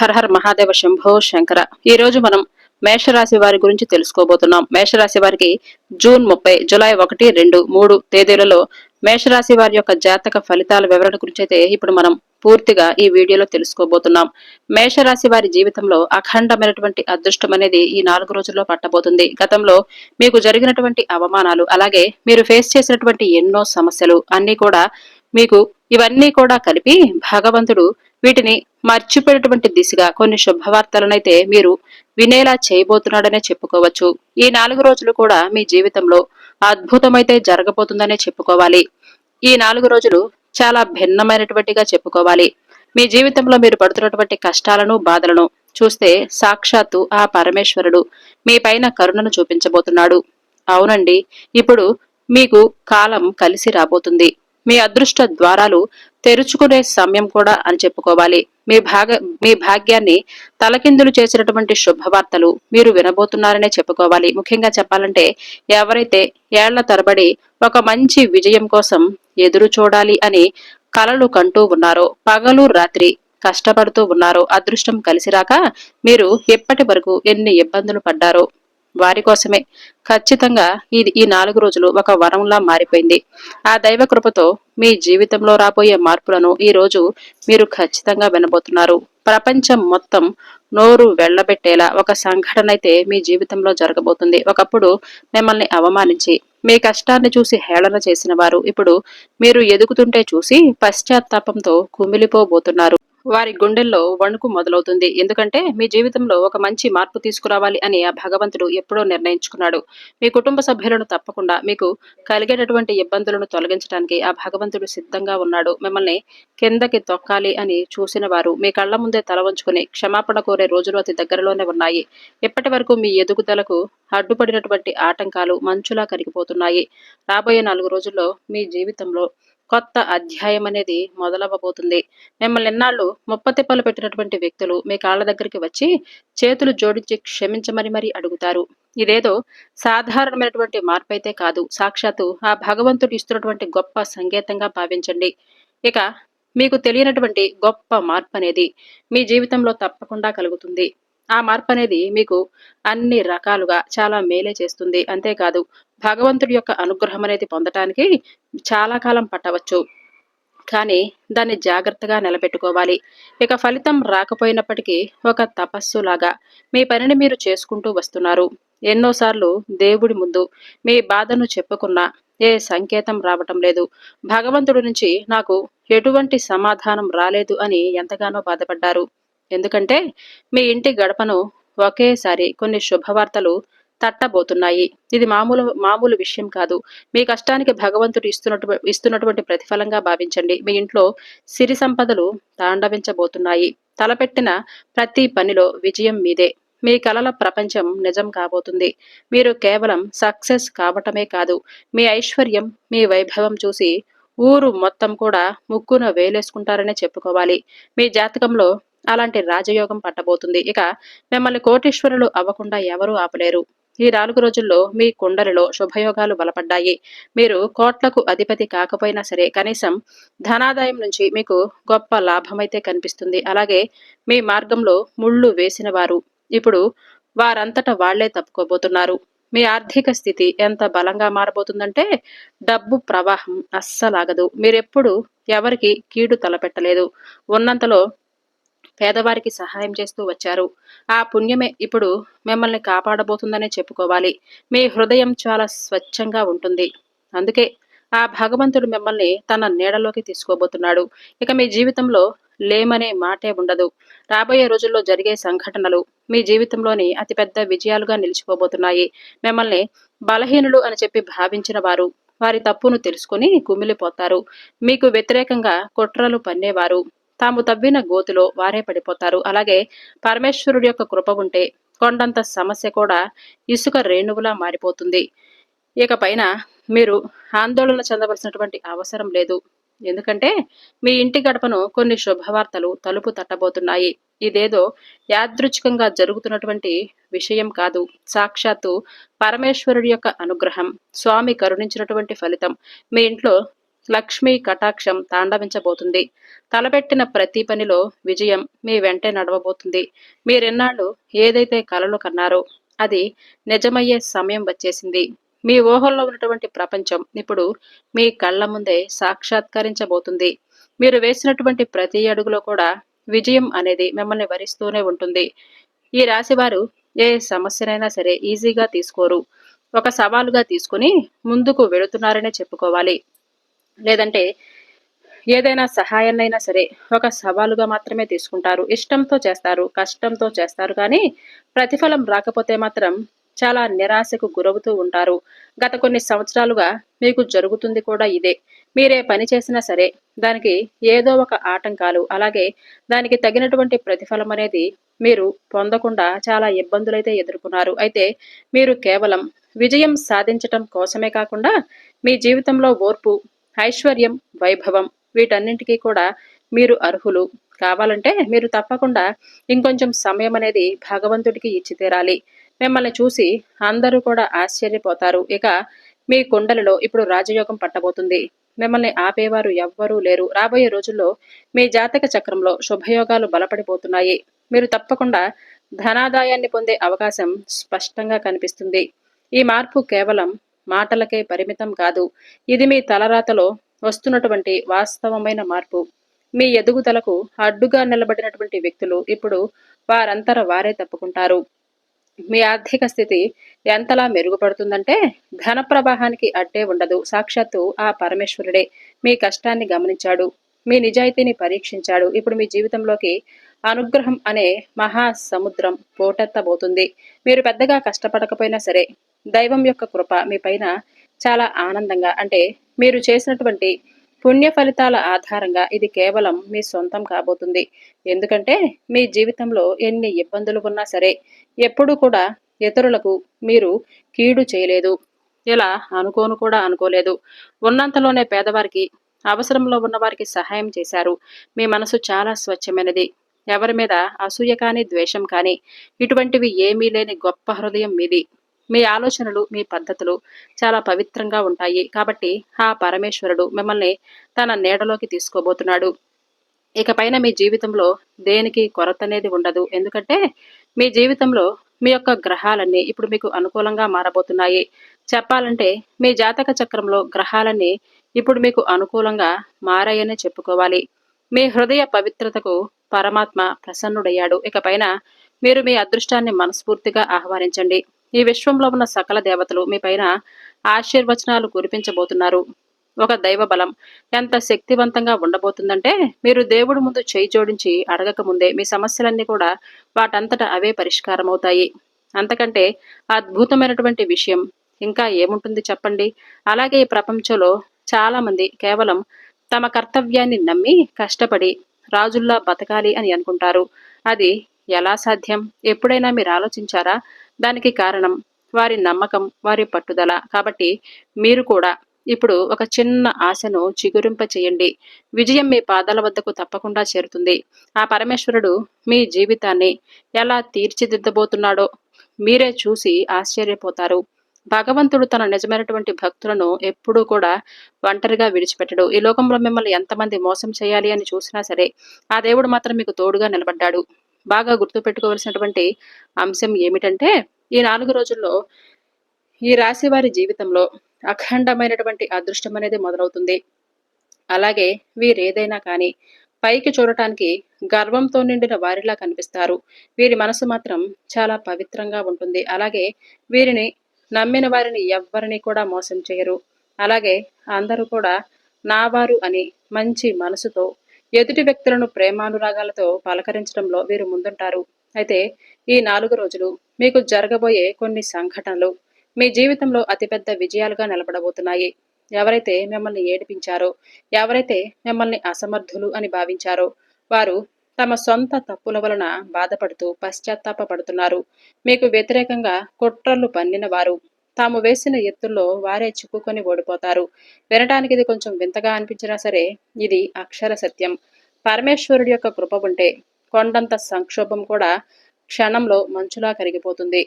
హర హర మహాదేవ శంభో శంకర. ఈ రోజు మనం మేషరాశి వారి గురించి తెలుసుకోబోతున్నాం. మేషరాశి వారికి జూన్ 30, జులై 1, 2, 3 తేదీలలో మేషరాశి వారి యొక్క జాతక ఫలితాల వివరణ గురించి అయితే ఇప్పుడు మనం పూర్తిగా ఈ వీడియోలో తెలుసుకోబోతున్నాం. మేషరాశి వారి జీవితంలో అఖండమైనటువంటి అదృష్టం అనేది ఈ 4 రోజుల్లో పట్టబోతుంది. గతంలో మీకు జరిగినటువంటి అవమానాలు, అలాగే మీరు ఫేస్ చేసినటువంటి ఎన్నో సమస్యలు అన్ని కూడా మీకు ఇవన్నీ కూడా కలిపి భగవంతుడు వీటిని మర్చిపోయేటువంటి దిశగా కొన్ని శుభవార్తలనైతే మీరు వినేలా చేయబోతున్నాడనే చెప్పుకోవచ్చు. ఈ 4 రోజులు కూడా మీ జీవితంలో అద్భుతమైతే జరగబోతుందనే చెప్పుకోవాలి. ఈ 4 రోజులు చాలా భిన్నమైనటువంటిగా చెప్పుకోవాలి. మీ జీవితంలో మీరు పడుతున్నటువంటి కష్టాలను, బాధలను చూస్తే సాక్షాత్తు ఆ పరమేశ్వరుడు మీ పైన కరుణను చూపించబోతున్నాడు. అవునండి, ఇప్పుడు మీకు కాలం కలిసి రాబోతుంది. మీ అదృష్ట ద్వారాలు తెరుచుకునే సమయం కూడా అని చెప్పుకోవాలి. మీ భాగ్యాన్ని తలకిందులు చేసినటువంటి శుభవార్తలు మీరు వినబోతున్నారనే చెప్పుకోవాలి. ముఖ్యంగా చెప్పాలంటే ఎవరైతే ఏళ్ల తరబడి ఒక మంచి విజయం కోసం ఎదురు చూడాలి అని కలలు కంటూ ఉన్నారో, పగలు రాత్రి కష్టపడుతూ ఉన్నారో, అదృష్టం కలిసిరాక మీరు ఎప్పటి వరకు ఎన్ని ఇబ్బందులు పడ్డారో వారి కోసమే ఖచ్చితంగా ఈ 4 రోజులు ఒక వరంలా మారిపోయింది. ఆ దైవ కృపతో మీ జీవితంలో రాబోయే మార్పులను ఈ రోజు మీరు ఖచ్చితంగా వినబోతున్నారు. ప్రపంచం మొత్తం నోరు వెళ్లబెట్టేలా ఒక సంఘటన అయితే మీ జీవితంలో జరగబోతుంది. ఒకప్పుడు మిమ్మల్ని అవమానించి మీ కష్టాన్ని చూసి హేళన చేసిన వారు ఇప్పుడు మీరు ఎదుగుతుంటే చూసి పశ్చాత్తాపంతో కుమిలిపోబోతున్నారు. వారి గుండెల్లో వణుకు మొదలవుతుంది. ఎందుకంటే మీ జీవితంలో ఒక మంచి మార్పు తీసుకురావాలి అని ఆ భగవంతుడు ఎప్పుడో నిర్ణయించుకున్నాడు. మీ కుటుంబ సభ్యులను తప్పకుండా మీకు కలిగేటటువంటి ఇబ్బందులను తొలగించడానికి ఆ భగవంతుడు సిద్ధంగా ఉన్నాడు. మిమ్మల్ని కిందకి తొక్కాలి అని చూసిన వారు మీ కళ్ల ముందే తల వంచుకుని క్షమాపణ కోరే రోజులు అతి దగ్గరలోనే ఉన్నాయి. ఇప్పటి వరకు మీ ఎదుగుదలకు అడ్డుపడినటువంటి ఆటంకాలు మంచులా కరిగిపోతున్నాయి. రాబోయే 4 రోజుల్లో మీ జీవితంలో కొత్త అధ్యాయం అనేది మొదలవ్వబోతుంది. మిమ్మల్ని ఎన్నాళ్ళు ముప్పతిప్పలు పెట్టినటువంటి వ్యక్తులు మీ కాళ్ళ దగ్గరికి వచ్చి చేతులు జోడించి క్షమించమని మరీ అడుగుతారు. ఇదేదో సాధారణమైనటువంటి మార్పు అయితే కాదు, సాక్షాత్తు ఆ భగవంతుడు ఇస్తున్నటువంటి గొప్ప సంకేతంగా భావించండి. ఇక మీకు తెలియనటువంటి గొప్ప మార్పు అనేది మీ జీవితంలో తప్పకుండా కలుగుతుంది. ఆ మార్పు అనేది మీకు అన్ని రకాలుగా చాలా మేలే చేస్తుంది. అంతేకాదు భగవంతుడి యొక్క అనుగ్రహం అనేది పొందటానికి చాలా కాలం పట్టవచ్చు, కానీ దాన్ని జాగ్రత్తగా నిలబెట్టుకోవాలి. ఇక ఫలితం రాకపోయినప్పటికీ ఒక తపస్సులాగా మీ పనిని మీరు చేసుకుంటూ వస్తున్నారు. ఎన్నోసార్లు దేవుడి ముందు మీ బాధను చెప్పుకున్నా ఏ సంకేతం రావటం లేదు. భగవంతుడి నుంచి నాకు ఎటువంటి సమాధానం రాలేదు అని ఎంతగానో బాధపడ్డారు. ఎందుకంటే మీ ఇంటి గడపను ఒకేసారి కొన్ని శుభవార్తలు తట్టబోతున్నాయి. ఇది మామూలు విషయం కాదు. మీ కష్టానికి భగవంతుడు ఇస్తున్నటువంటి ప్రతిఫలంగా భావించండి. మీ ఇంట్లో సిరి సంపదలు తాండవించబోతున్నాయి. తలపెట్టిన ప్రతి పనిలో విజయం మీదే. మీ కలల ప్రపంచం నిజం కాబోతుంది. మీరు కేవలం సక్సెస్ కావటమే కాదు, మీ ఐశ్వర్యం, మీ వైభవం చూసి ఊరు మొత్తం కూడా ముక్కున వేలేసుకుంటారనే చెప్పుకోవాలి. మీ జాతకంలో అలాంటి రాజయోగం పట్టబోతుంది. ఇక మిమ్మల్ని కోటీశ్వరులు అవ్వకుండా ఎవరూ ఆపలేరు. ఈ 4 రోజుల్లో మీ కుండలిలో శుభయోగాలు బలపడ్డాయి. మీరు కోట్లకు అధిపతి కాకపోయినా సరే కనీసం ధనాదాయం నుంచి మీకు గొప్ప లాభమైతే కనిపిస్తుంది. అలాగే మీ మార్గంలో ముళ్ళు వేసిన వారు ఇప్పుడు వారంతట వాళ్లే తప్పుకోబోతున్నారు. మీ ఆర్థిక స్థితి ఎంత బలంగా మారబోతుందంటే డబ్బు ప్రవాహం అస్సలాగదు. మీరెప్పుడు ఎవరికి కీడు తలపెట్టలేదు. ఉన్నంతలో పేదవారికి సహాయం చేస్తూ వచ్చారు. ఆ పుణ్యమే ఇప్పుడు మిమ్మల్ని కాపాడబోతుందనే చెప్పుకోవాలి. మీ హృదయం చాలా స్వచ్ఛంగా ఉంటుంది. అందుకే ఆ భగవంతుడు మిమ్మల్ని తన నీడలోకి తీసుకోబోతున్నాడు. ఇక మీ జీవితంలో లేమనే మాటే ఉండదు. రాబోయే రోజుల్లో జరిగే సంఘటనలు మీ జీవితంలోని అతిపెద్ద విజయాలుగా నిలిచిపోబోతున్నాయి. మిమ్మల్ని బలహీనులు అని చెప్పి భావించిన వారు వారి తప్పును తెలుసుకుని కుమిలిపోతారు. మీకు వ్యతిరేకంగా కుట్రలు పన్నేవారు తాము తవ్విన గోతిలో వారే పడిపోతారు. అలాగే పరమేశ్వరుడి యొక్క కృప ఉంటే కొండంత సమస్య కూడా ఇసుక రేణువులా మారిపోతుంది. ఇక పైన మీరు ఆందోళన చెందవలసినటువంటి అవసరం లేదు. ఎందుకంటే మీ ఇంటి గడపను కొన్ని శుభవార్తలు తలుపు తట్టబోతున్నాయి. ఇదేదో యాదృచ్ఛికంగా జరుగుతున్నటువంటి విషయం కాదు, సాక్షాత్తు పరమేశ్వరుడి యొక్క అనుగ్రహం, స్వామి కరుణించినటువంటి ఫలితం. మీ ఇంట్లో లక్ష్మీ కటాక్షం తాండవించబోతుంది. తలపెట్టిన ప్రతి పనిలో విజయం మీ వెంటే నడవబోతుంది. మీరెన్నాళ్ళు ఏదైతే కలలు కన్నారో అది నిజమయ్యే సమయం వచ్చేసింది. మీ ఊహల్లో ఉన్నటువంటి ప్రపంచం ఇప్పుడు మీ కళ్ళ ముందే సాక్షాత్కరించబోతుంది. మీరు వేసినటువంటి ప్రతి అడుగులో కూడా విజయం అనేది మిమ్మల్ని వరిస్తూనే ఉంటుంది. ఈ రాశివారు ఏ సమస్యనైనా సరే ఈజీగా తీసుకోరు. ఒక సవాలుగా తీసుకుని ముందుకు వెళుతున్నారనే చెప్పుకోవాలి. లేదంటే ఏదైనా సహాయాన్నైనా సరే ఒక సవాలుగా మాత్రమే తీసుకుంటారు. ఇష్టంతో చేస్తారు, కష్టంతో చేస్తారు, కానీ ప్రతిఫలం రాకపోతే మాత్రం చాలా నిరాశకు గురవుతూ ఉంటారు. గత కొన్ని సంవత్సరాలుగా మీకు జరుగుతుంది కూడా ఇదే. మీరే పని చేసినా సరే దానికి ఏదో ఒక ఆటంకాలు, అలాగే దానికి తగినటువంటి ప్రతిఫలం అనేది మీరు పొందకుండా చాలా ఇబ్బందులైతే ఎదుర్కొన్నారు. అయితే మీరు కేవలం విజయం సాధించటం కోసమే కాకుండా మీ జీవితంలో ఓర్పు, ఐశ్వర్యం, వైభవం వీటన్నింటికీ కూడా మీరు అర్హులు. కావాలంటే మీరు తప్పకుండా ఇంకొంచెం సమయం అనేది భగవంతుడికి ఇచ్చి తీరాలి. మిమ్మల్ని చూసి అందరూ కూడా ఆశ్చర్యపోతారు. ఇక మీ కుండలిలో ఇప్పుడు రాజయోగం పట్టబోతుంది. మిమ్మల్ని ఆపేవారు ఎవ్వరూ లేరు. రాబోయే రోజుల్లో మీ జాతక చక్రంలో శుభయోగాలు బలపడిపోతున్నాయి. మీరు తప్పకుండా ధనాదాయాన్ని పొందే అవకాశం స్పష్టంగా కనిపిస్తుంది. ఈ మార్పు కేవలం మాటలకే పరిమితం కాదు. ఇది మీ తలరాతలో వస్తున్నటువంటి వాస్తవమైన మార్పు. మీ ఎదుగుదలకు అడ్డుగా నిలబడినటువంటి వ్యక్తులు ఇప్పుడు వారంతర వారే తప్పుకుంటారు. మీ ఆర్థిక స్థితి ఎంతలా మెరుగుపడుతుందంటే ధన ప్రవాహానికి అడ్డే ఉండదు. సాక్షాత్తు ఆ పరమేశ్వరుడే మీ కష్టాన్ని గమనించాడు, మీ నిజాయితీని పరీక్షించాడు. ఇప్పుడు మీ జీవితంలోకి అనుగ్రహం అనే మహా సముద్రం పోటెత్తబోతుంది. మీరు పెద్దగా కష్టపడకపోయినా సరే దైవం యొక్క కృప మీ పైన చాలా ఆనందంగా, అంటే మీరు చేసినటువంటి పుణ్య ఫలితాల ఆధారంగా ఇది కేవలం మీ సొంతం కాబోతుంది. ఎందుకంటే మీ జీవితంలో ఎన్ని ఇబ్బందులు ఉన్నా సరే ఎప్పుడూ కూడా ఇతరులకు మీరు కీడు చేయలేదు. ఇలా అనుకోలేదు. ఉన్నంతలోనే పేదవారికి, అవసరంలో ఉన్నవారికి సహాయం చేశారు. మీ మనసు చాలా స్వచ్ఛమైనది. ఎవరి మీద అసూయ కానీ, ద్వేషం కానీ ఇటువంటివి ఏమీ లేని గొప్ప హృదయం మీది. మీ ఆలోచనలు, మీ పద్ధతులు చాలా పవిత్రంగా ఉంటాయి. కాబట్టి ఆ పరమేశ్వరుడు మిమ్మల్ని తన నీడలోకి తీసుకోబోతున్నాడు. ఇకపైన మీ జీవితంలో దేనికి కొరత అనేది ఉండదు. ఎందుకంటే మీ జీవితంలో మీ యొక్క గ్రహాలన్నీ ఇప్పుడు మీకు అనుకూలంగా మారబోతున్నాయి. చెప్పాలంటే మీ జాతక చక్రంలో గ్రహాలన్నీ ఇప్పుడు మీకు అనుకూలంగా మారాయనే చెప్పుకోవాలి. మీ హృదయ పవిత్రతకు పరమాత్మ ప్రసన్నుడయ్యాడు. ఇకపైన మీరు మీ అదృష్టాన్ని మనస్ఫూర్తిగా ఆహ్వానించండి. ఈ విశ్వంలో ఉన్న సకల దేవతలు మీ పైన ఆశీర్వచనాలు కురిపించబోతున్నారు. ఒక దైవ బలం ఎంత శక్తివంతంగా ఉండబోతుందంటే మీరు దేవుడి ముందు చేయి జోడించి అడగక ముందే మీ సమస్యలన్నీ కూడా వాటంతట అవే పరిష్కారం అవుతాయి. అంతకంటే అద్భుతమైనటువంటి విషయం ఇంకా ఏముంటుంది చెప్పండి. అలాగే ఈ ప్రపంచంలో చాలా మంది కేవలం తమ కర్తవ్యాన్ని నమ్మి కష్టపడి రాజుల్లా బతకాలి అని అనుకుంటారు. అది ఎలా సాధ్యం? ఎప్పుడైనా మీరు ఆలోచించారా? దానికి కారణం వారి నమ్మకం, వారి పట్టుదల. కాబట్టి మీరు కూడా ఇప్పుడు ఒక చిన్న ఆశను చిగురింప చేయండి. విజయం మీ పాదాల వద్దకు తప్పకుండా చేరుతుంది. ఆ పరమేశ్వరుడు మీ జీవితాన్ని ఎలా తీర్చిదిద్దబోతున్నాడో మీరే చూసి ఆశ్చర్యపోతారు. భగవంతుడు తన నిజమైనటువంటి భక్తులను ఎప్పుడూ కూడా ఒంటరిగా విడిచిపెట్టడు. ఈ లోకంలో మిమ్మల్ని ఎంతమంది మోసం చేయాలి అని చూసినా సరే ఆ దేవుడు మాత్రం మీకు తోడుగా నిలబడ్డాడు. బాగా గుర్తుపెట్టుకోవలసినటువంటి అంశం ఏమిటంటే ఈ 4 రోజుల్లో ఈ రాశి వారి జీవితంలో అఖండమైనటువంటి అదృష్టం అనేది మొదలవుతుంది. అలాగే వీరేదైనా కానీ పైకి చూడటానికి గర్వంతో నిండిన వారిలా కనిపిస్తారు. వీరి మనసు మాత్రం చాలా పవిత్రంగా ఉంటుంది. అలాగే వీరిని నమ్మిన వారిని ఎవ్వరిని కూడా మోసం చేయరు. అలాగే అందరూ కూడా నావారు అని మంచి మనసుతో ఎదుటి వ్యక్తులను ప్రేమానురాగాలతో పలకరించడంలో వీరు ముందుంటారు. అయితే ఈ 4 రోజులు మీకు జరగబోయే కొన్ని సంఘటనలు మీ జీవితంలో అతిపెద్ద విజయాలుగా నిలబడబోతున్నాయి. ఎవరైతే మిమ్మల్ని ఏడిపించారో, ఎవరైతే మిమ్మల్ని అసమర్థులు అని భావించారో వారు తమ సొంత తప్పుల వలన బాధపడుతూ పశ్చాత్తాపపడుతున్నారు. మీకు వ్యతిరేకంగా కుట్రలు పన్నిన వారు తాము వేసిన ఎత్తుల్లో వారే చిక్కుకొని ఓడిపోతారు. వినటానికి ఇది కొంచెం వింతగా అనిపించినా సరే ఇది అక్షర సత్యం. పరమేశ్వరుడి యొక్క కృప ఉంటే కొండంత సంక్షోభం కూడా క్షణంలో మంచులా కరిగిపోతుంది.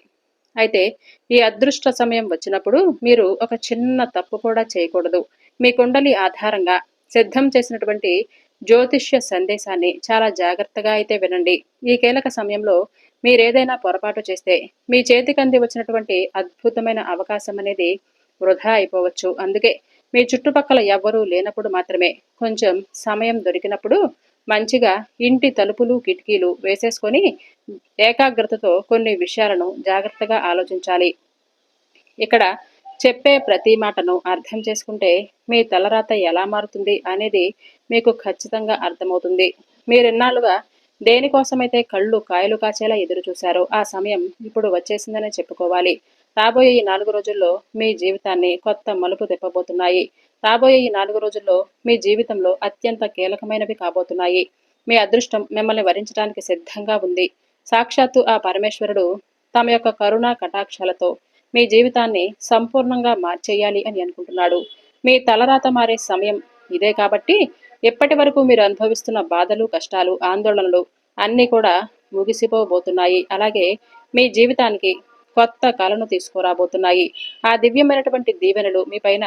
అయితే ఈ అదృష్ట సమయం వచ్చినప్పుడు మీరు ఒక చిన్న తప్పు కూడా చేయకూడదు. మీ కుండలి ఆధారంగా సిద్ధం చేసినటువంటి జ్యోతిష్య సందేశాన్ని చాలా జాగ్రత్తగా అయితే వినండి. ఈ కీలక సమయంలో మీరేదైనా పొరపాటు చేస్తే మీ చేతికి అంది వచ్చినటువంటి అద్భుతమైన అవకాశం అనేది వృధా అయిపోవచ్చు. అందుకే మీ చుట్టుపక్కల ఎవ్వరూ లేనప్పుడు మాత్రమే, కొంచెం సమయం దొరికినప్పుడు మంచిగా ఇంటి తలుపులు కిటికీలు వేసేసుకొని ఏకాగ్రతతో కొన్ని విషయాలను జాగ్రత్తగా ఆలోచించాలి. ఇక్కడ చెప్పే ప్రతి మాటను అర్థం చేసుకుంటే మీ తలరాత ఎలా మారుతుంది అనేది మీకు ఖచ్చితంగా అర్థమవుతుంది. మీరెన్నాళ్ళుగా దేనికోసమైతే కళ్ళు కాయలు కాచేలా ఎదురు చూశారో ఆ సమయం ఇప్పుడు వచ్చేసిందనే చెప్పుకోవాలి. రాబోయే ఈ 4 రోజుల్లో మీ జీవితాన్ని కొత్త మలుపు తిప్పబోతున్నాయి. రాబోయే ఈ 4 రోజుల్లో మీ జీవితంలో అత్యంత కీలకమైనవి కాబోతున్నాయి. మీ అదృష్టం మిమ్మల్ని వరించడానికి సిద్ధంగా ఉంది. సాక్షాత్తు ఆ పరమేశ్వరుడు తమ యొక్క కరుణా కటాక్షాలతో మీ జీవితాన్ని సంపూర్ణంగా మార్చేయాలి అని అనుకుంటున్నాడు. మీ తలరాత మారే సమయం ఇదే కాబట్టి ఎప్పటి వరకు మీరు అనుభవిస్తున్న బాధలు, కష్టాలు, ఆందోళనలు అన్నీ కూడా ముగిసిపోబోతున్నాయి. అలాగే మీ జీవితానికి కొత్త కళను తీసుకురాబోతున్నాయి. ఆ దివ్యమైనటువంటి దీవెనలు మీ పైన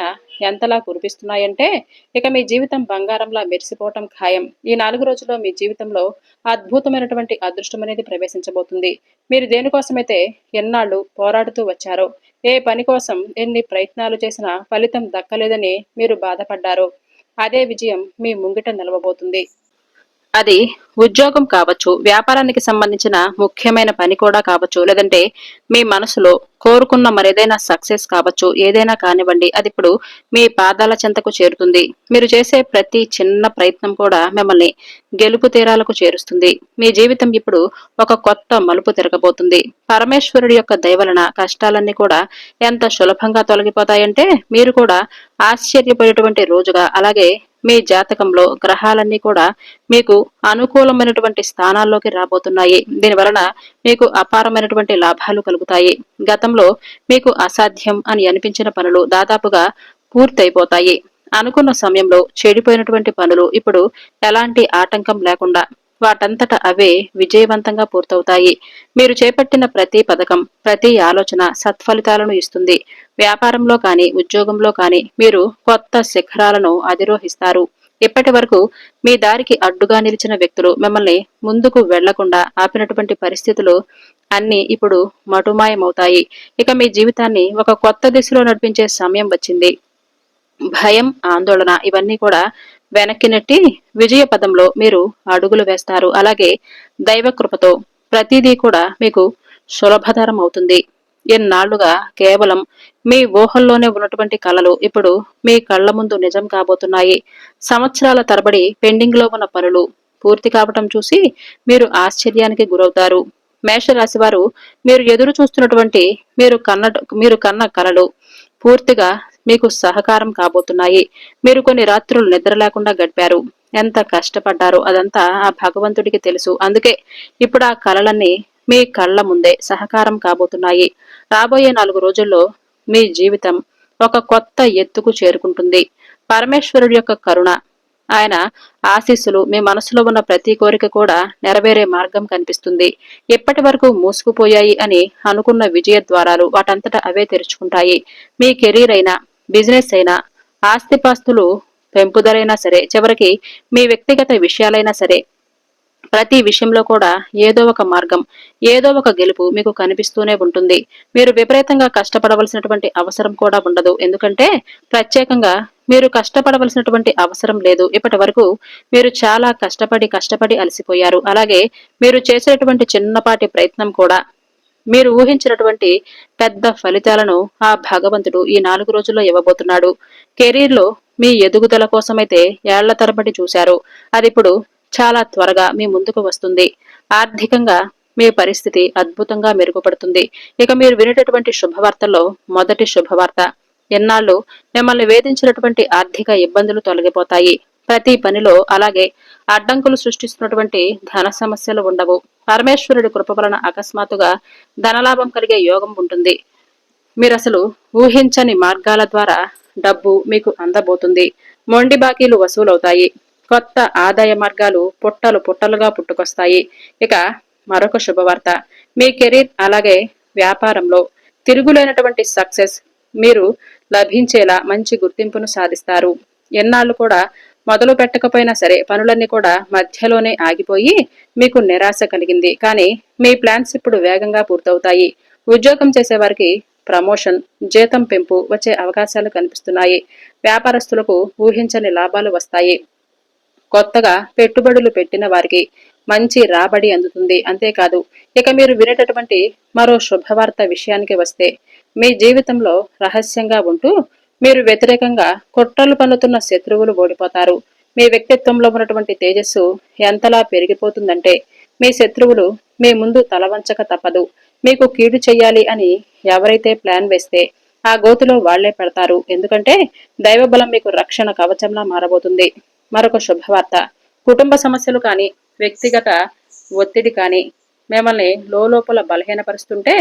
ఎంతలా కురిపిస్తున్నాయంటే ఇక మీ జీవితం బంగారంలా మెరిసిపోవటం ఖాయం. ఈ 4 రోజుల్లో మీ జీవితంలో అద్భుతమైనటువంటి అదృష్టం అనేది ప్రవేశించబోతుంది. మీరు దేనికోసమైతే ఎన్నాళ్ళు పోరాడుతూ వచ్చారో, ఏ పని కోసం ఎన్ని ప్రయత్నాలు చేసినా ఫలితం దక్కలేదని మీరు బాధపడ్డారో అదే విజయం మీ ముంగిట నిలవబోతుంది. అది ఉద్యోగం కావచ్చు, వ్యాపారానికి సంబంధించిన ముఖ్యమైన పని కూడా కావచ్చు, లేదంటే మీ మనసులో కోరుకున్న మరేదైనా సక్సెస్ కావచ్చు, ఏదైనా కానివ్వండి, అది ఇప్పుడు మీ పాదాల చెంతకు చేరుతుంది. మీరు చేసే ప్రతి చిన్న ప్రయత్నం కూడా మిమ్మల్ని గెలుపు తీరాలకు చేరుస్తుంది. మీ జీవితం ఇప్పుడు ఒక కొత్త మలుపు తిరగబోతుంది. పరమేశ్వరుడి యొక్క దయవలన కష్టాలన్నీ కూడా ఎంత సులభంగా తొలగిపోతాయంటే మీరు కూడా ఆశ్చర్యపోయేటువంటి రోజుగా, అలాగే మీ జాతకంలో గ్రహాలన్నీ కూడా మీకు అనుకూలమైనటువంటి స్థానాల్లోకి రాబోతున్నాయి. దీనివలన మీకు అపారమైనటువంటి లాభాలు కలుగుతాయి. గతంలో మీకు అసాధ్యం అని అనిపించిన పనులు దాదాపుగా పూర్తయిపోతాయి. అనుకున్న సమయంలో చెడిపోయినటువంటి పనులు ఇప్పుడు ఎలాంటి ఆటంకం లేకుండా వాటంతట అవే విజయవంతంగా పూర్తవుతాయి. మీరు చేపట్టిన ప్రతి పథకం, ప్రతి ఆలోచన సత్ఫలితాలను ఇస్తుంది. వ్యాపారంలో కానీ, ఉద్యోగంలో కానీ మీరు కొత్త శిఖరాలను అధిరోహిస్తారు. ఇప్పటి వరకు మీ దారికి అడ్డుగా నిలిచిన వ్యక్తులు మిమ్మల్ని ముందుకు వెళ్లకుండా ఆపినటువంటి పరిస్థితులు అన్నీ ఇప్పుడు మటుమాయమవుతాయి. ఇక మీ జీవితాన్ని ఒక కొత్త దిశలో నడిపించే సమయం వచ్చింది. భయం, ఆందోళన ఇవన్నీ కూడా వెనక్కి నెట్టి విజయ పదంలో మీరు అడుగులు వేస్తారు. అలాగే దైవ కృపతో ప్రతిదీ కూడా మీకు సులభతరం అవుతుంది. ఎన్నాళ్లుగా కేవలం మీ ఊహల్లోనే ఉన్నటువంటి కలలు ఇప్పుడు మీ కళ్ల ముందు నిజం కాబోతున్నాయి. సంవత్సరాల తరబడి పెండింగ్ లో ఉన్న పనులు పూర్తి కావటం చూసి మీరు ఆశ్చర్యానికి గురవుతారు. మేషరాశి వారు మీరు ఎదురు చూస్తున్నటువంటి మీరు కన్న కలలు పూర్తిగా మీకు సహకారం కాబోతున్నాయి. మీరు కొన్ని రాత్రులు నిద్ర లేకుండా గడిపారు. ఎంత కష్టపడ్డారో అదంతా ఆ భగవంతుడికి తెలుసు. అందుకే ఇప్పుడు ఆ కలలన్నీ మీ కళ్ల ముందే సహకారం కాబోతున్నాయి. రాబోయే 4 రోజుల్లో మీ జీవితం ఒక కొత్త ఎత్తుకు చేరుకుంటుంది. పరమేశ్వరుడి యొక్క కరుణ, ఆయన ఆశీస్సులు మీ మనసులో ఉన్న ప్రతి కోరిక కూడా నెరవేరే మార్గం కనిపిస్తుంది. ఎప్పటి వరకు మూసుకుపోయాయి అని అనుకున్న విజయ ద్వారాలు వాటంతట అవే తెరుచుకుంటాయి. మీ కెరీర్ అయినా, బిజినెస్ అయినా, ఆస్తిపాస్తులు పెంపుదలైనా సరే, చివరికి మీ వ్యక్తిగత విషయాలైనా సరే, ప్రతి విషయంలో కూడా ఏదో ఒక మార్గం, ఏదో ఒక గెలుపు మీకు కనిపిస్తూనే ఉంటుంది. మీరు విపరీతంగా కష్టపడవలసినటువంటి అవసరం కూడా ఉండదు. ఎందుకంటే ప్రత్యేకంగా మీరు కష్టపడవలసినటువంటి అవసరం లేదు. ఇప్పటి వరకు మీరు చాలా కష్టపడి అలసిపోయారు. అలాగే మీరు చేసేటువంటి చిన్నపాటి ప్రయత్నం కూడా మీరు ఊహించినటువంటి పెద్ద ఫలితాలను ఆ భగవంతుడు ఈ 4 రోజుల్లో ఇవ్వబోతున్నాడు. కెరీర్లో మీ ఎదుగుదల కోసమైతే ఏళ్ల తరబడి చూశారు. అదిప్పుడు చాలా త్వరగా మీ ముందుకు వస్తుంది. ఆర్థికంగా మీ పరిస్థితి అద్భుతంగా మెరుగుపడుతుంది. ఇక మీరు వినేటటువంటి శుభవార్తల్లో మొదటి శుభవార్త, ఎన్నాళ్ళు మిమ్మల్ని వేధించినటువంటి ఆర్థిక ఇబ్బందులు తొలగిపోతాయి. ప్రతి పనిలో అలాగే అడ్డంకులు సృష్టిస్తున్నటువంటి ధన సమస్యలు ఉండవు. పరమేశ్వరుడి కృప వలన అకస్మాత్తుగా ధనలాభం కలిగే యోగం ఉంటుంది. మీరసలు ఊహించని మార్గాల ద్వారా డబ్బు మీకు అందబోతుంది. మొండి బాకీలు వసూలవుతాయి. కొత్త ఆదాయ మార్గాలు పుట్టలుగా పుట్టుకొస్తాయి. ఇక మరొక శుభవార్త, మీ కెరీర్ అలాగే వ్యాపారంలో తిరుగులేనటువంటి సక్సెస్ మీరు లభించేలా మంచి గుర్తింపును సాధిస్తారు. ఎన్నాళ్ళు కూడా మొదలు పెట్టకపోయినా సరే పనులన్నీ కూడా మధ్యలోనే ఆగిపోయి మీకు నిరాశ కలిగింది. కానీ మీ ప్లాన్స్ ఇప్పుడు వేగంగా పూర్తవుతాయి. ఉద్యోగం చేసేవారికి ప్రమోషన్, జీతం పెంపు వచ్చే అవకాశాలు కనిపిస్తున్నాయి. వ్యాపారస్తులకు ఊహించని లాభాలు వస్తాయి. కొత్తగా పెట్టుబడులు పెట్టిన వారికి మంచి రాబడి అందుతుంది. అంతేకాదు, ఇక మీరు వినేటటువంటి మరో శుభవార్త విషయానికి వస్తే, మీ జీవితంలో రహస్యంగా ఉంటూ మీరు వ్యతిరేకంగా కుట్రలు పన్నుతున్న శత్రువులు ఓడిపోతారు. మీ వ్యక్తిత్వంలో ఉన్నటువంటి తేజస్సు ఎంతలా పెరిగిపోతుందంటే మీ శత్రువులు మీ ముందు తలవంచక తప్పదు. మీకు కీడు చెయ్యాలి అని ఎవరైతే ప్లాన్ వేస్తే ఆ గోతిలో వాళ్లే పెడతారు. ఎందుకంటే దైవబలం మీకు రక్షణ కవచంలా మారబోతుంది. మరొక శుభవార్త, కుటుంబ సమస్యలు కానీ వ్యక్తిగత ఒత్తిడి కానీ మిమ్మల్ని లోపల బలహీనపరుస్తుంటే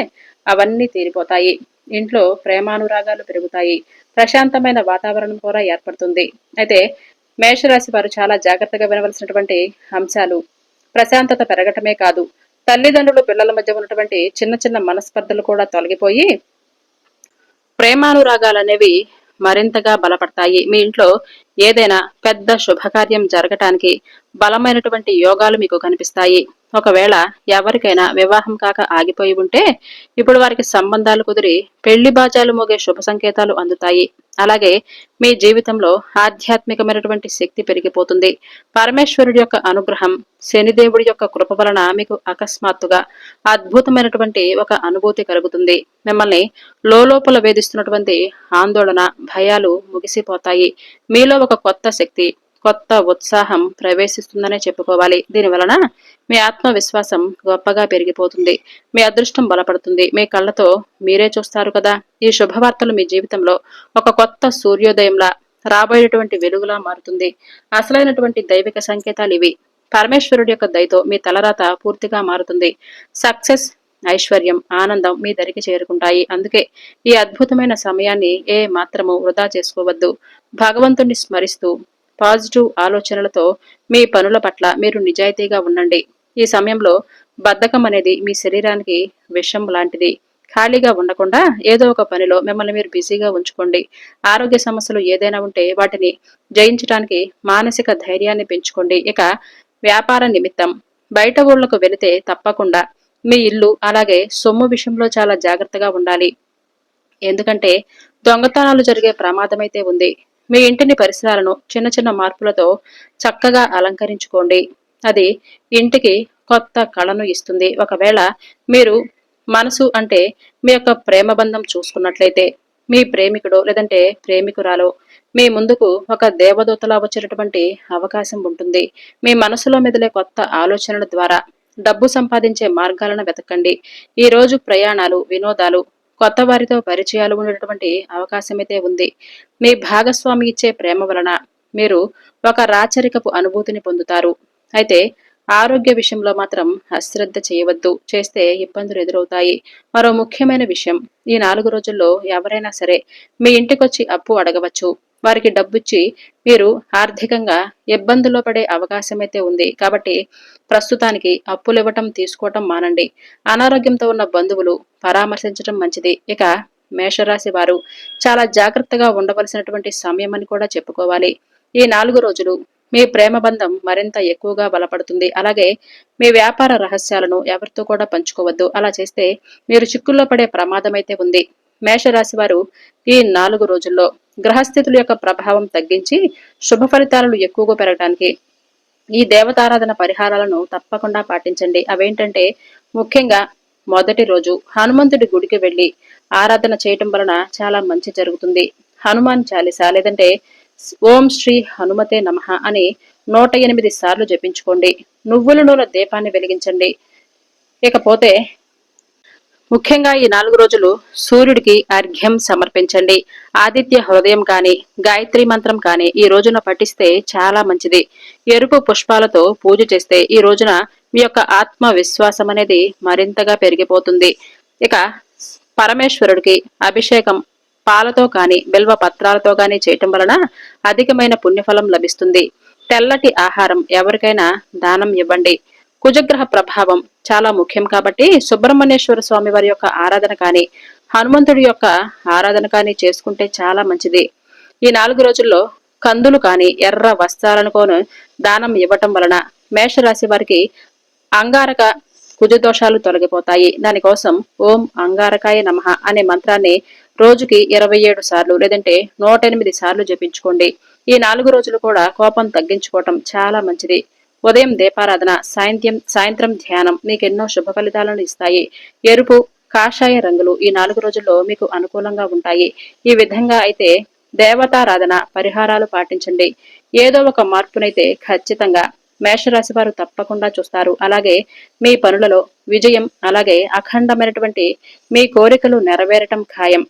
అవన్నీ తీరిపోతాయి. ఇంట్లో ప్రేమానురాగాలు పెరుగుతాయి. ప్రశాంతమైన వాతావరణం కూడా ఏర్పడుతుంది. అయితే మేషరాశి వారు చాలా జాగ్రత్తగా వినవలసినటువంటి అంశాలు, ప్రశాంతత పెరగటమే కాదు, తల్లిదండ్రులు పిల్లల మధ్య ఉన్నటువంటి చిన్న చిన్న మనస్పర్ధలు కూడా తొలగిపోయి ప్రేమానురాగాలనేవి మరింతగా బలపడతాయి. మీ ఇంట్లో ఏదైనా పెద్ద శుభకార్యం జరగటానికి బలమైనటువంటి యోగాలు మీకు కనిపిస్తాయి. ఒకవేళ ఎవరికైనా వివాహం కాక ఆగిపోయి ఉంటే ఇప్పుడు వారికి సంబంధాలు కుదిరి పెళ్లి బాజాలు మోగే శుభ సంకేతాలు అందుతాయి. అలాగే మీ జీవితంలో ఆధ్యాత్మికమైనటువంటి శక్తి పెరిగిపోతుంది. పరమేశ్వరుడి యొక్క అనుగ్రహం, శనిదేవుడి యొక్క కృప వలన మీకు అకస్మాత్తుగా అద్భుతమైనటువంటి ఒక అనుభూతి కలుగుతుంది. మిమ్మల్ని లోపల వేధిస్తున్నటువంటి ఆందోళన, భయాలు ముగిసిపోతాయి. మీలో ఒక కొత్త శక్తి, కొత్త ఉత్సాహం ప్రవేశిస్తుందనే చెప్పుకోవాలి. దీనివలన మీ ఆత్మవిశ్వాసం గొప్పగా పెరిగిపోతుంది. మీ అదృష్టం బలపడుతుంది. మీ కళ్ళతో మీరే చూస్తారు కదా. ఈ శుభవార్తలు మీ జీవితంలో ఒక కొత్త సూర్యోదయంలా, రాబోయేటువంటి వెలుగులా మారుతుంది. అసలైనటువంటి దైవిక సంకేతాలు ఇవి. పరమేశ్వరుడి యొక్క దయతో మీ తలరాత పూర్తిగా మారుతుంది. సక్సెస్, ఐశ్వర్యం, ఆనందం మీ దరికి చేరుకుంటాయి. అందుకే ఈ అద్భుతమైన సమయాన్ని ఏ మాత్రము వృధా చేసుకోవద్దు. భగవంతుణ్ణి స్మరిస్తూ పాజిటివ్ ఆలోచనలతో మీ పనుల పట్ల మీరు నిజాయితీగా ఉండండి. ఈ సమయంలో బద్ధకం అనేది మీ శరీరానికి విషం లాంటిది. ఖాళీగా ఉండకుండా ఏదో ఒక పనిలో మిమ్మల్ని మీరు బిజీగా ఉంచుకోండి. ఆరోగ్య సమస్యలు ఏదైనా ఉంటే వాటిని జయించడానికి మానసిక ధైర్యాన్ని పెంచుకోండి. ఇక వ్యాపార నిమిత్తం బయట ఊళ్ళకు వెళితే తప్పకుండా మీ ఇల్లు అలాగే సొమ్ము విషయంలో చాలా జాగ్రత్తగా ఉండాలి. ఎందుకంటే దొంగతనాలు జరిగే ప్రమాదమైతే ఉంది. మీ ఇంటిని పరిసరాలను చిన్న చిన్న మార్పులతో చక్కగా అలంకరించుకోండి. అది ఇంటికి కొత్త కళను ఇస్తుంది. ఒకవేళ మీరు మనసు అంటే మీ యొక్క ప్రేమ బంధం చూసుకున్నట్లయితే మీ ప్రేమికుడో లేదంటే ప్రేమికురాలో మీ ముందుకు ఒక దేవదూతలా వచ్చేటటువంటి అవకాశం ఉంటుంది. మీ మనసులో మెదిలే కొత్త ఆలోచనల ద్వారా డబ్బు సంపాదించే మార్గాలను వెతకండి. ఈ రోజు ప్రయాణాలు, వినోదాలు, కొత్త వారితో పరిచయాలు ఉండేటువంటి అవకాశమైతే ఉంది. మీ భాగస్వామి ఇచ్చే ప్రేమ వలన మీరు ఒక రాచరికపు అనుభూతిని పొందుతారు. అయితే ఆరోగ్య విషయంలో మాత్రం అశ్రద్ధ చేయవద్దు. చేస్తే ఇబ్బందులు ఎదురవుతాయి. మరో ముఖ్యమైన విషయం, ఈ 4 రోజుల్లో ఎవరైనా సరే మీ ఇంటికొచ్చి అప్పు అడగవచ్చు. వారికి డబ్బిచ్చి మీరు ఆర్థికంగా ఇబ్బందుల్లో పడే అవకాశమైతే ఉంది. కాబట్టి ప్రస్తుతానికి అప్పులు ఇవ్వటం, తీసుకోవటం మానండి. అనారోగ్యంతో ఉన్న బంధువులు పరామర్శించడం మంచిది. ఇక మేషరాశి వారు చాలా జాగ్రత్తగా ఉండవలసినటువంటి సమయం అని కూడా చెప్పుకోవాలి. ఈ 4 రోజులు మీ ప్రేమ బంధం మరింత ఎక్కువగా బలపడుతుంది. అలాగే మీ వ్యాపార రహస్యాలను ఎవరితో కూడా పంచుకోవద్దు. అలా చేస్తే మీరు చిక్కుల్లో పడే ప్రమాదం అయితే ఉంది. మేషరాశి వారు ఈ 4 రోజుల్లో గ్రహస్థితుల యొక్క ప్రభావం తగ్గించి శుభ ఫలితాలను ఎక్కువగా పెరగడానికి ఈ దేవతారాధన పరిహారాలను తప్పకుండా పాటించండి. అవేంటంటే ముఖ్యంగా మొదటి రోజు హనుమంతుడి గుడికి వెళ్లి ఆరాధన చేయటం వలన చాలా మంచి జరుగుతుంది. హనుమాన్ చాలీసా లేదంటే ఓం శ్రీ హనుమతే నమః అని 108 సార్లు జపించుకోండి. నువ్వుల నూనె దీపాన్ని వెలిగించండి. ఇకపోతే ముఖ్యంగా ఈ 4 రోజులు సూర్యుడికి అర్ఘ్యం సమర్పించండి. ఆదిత్య హృదయం కాని, గాయత్రి మంత్రం కాని ఈ రోజున పఠిస్తే చాలా మంచిది. ఎరుపు పుష్పాలతో పూజ చేస్తే ఈ రోజున మీ యొక్క ఆత్మవిశ్వాసం అనేది మరింతగా పెరిగిపోతుంది. ఇక పరమేశ్వరుడికి అభిషేకం పాలతో కాని, బిల్వ పత్రాలతో కాని చేయటం వలన అధికమైన పుణ్యఫలం లభిస్తుంది. తెల్లటి ఆహారం ఎవరికైనా దానం ఇవ్వండి. కుజగ్రహ ప్రభావం చాలా ముఖ్యం కాబట్టి సుబ్రహ్మణ్యేశ్వర స్వామి వారి యొక్క ఆరాధన కాని, హనుమంతుడి యొక్క ఆరాధన కానీ చేసుకుంటే చాలా మంచిది. ఈ 4 రోజుల్లో కందులు కానీ ఎర్ర వస్త్రాలను కోను దానం ఇవ్వటం వలన మేషరాశి వారికి అంగారక కుజదోషాలు తొలగిపోతాయి. దానికోసం ఓం అంగారకాయ నమః అనే మంత్రాన్ని రోజుకి 27 సార్లు లేదంటే 108 సార్లు జపించుకోండి. ఈ 4 రోజులు కూడా కోపం తగ్గించుకోవటం చాలా మంచిది. ఉదయం దీపారాధన, సాయంత్రం ధ్యానం మీకెన్నో శుభ ఫలితాలను ఇస్తాయి. ఎరుపు, కాషాయ రంగులు ఈ 4 రోజుల్లో మీకు అనుకూలంగా ఉంటాయి. ఈ విధంగా అయితే దేవతారాధన పరిహారాలు పాటించండి. ఏదో ఒక మార్పునైతే ఖచ్చితంగా మేషరాశి వారు తప్పకుండా చూస్తారు. అలాగే మీ పనులలో విజయం, అలాగే అఖండమైనటువంటి మీ కోరికలు నెరవేరటం ఖాయం.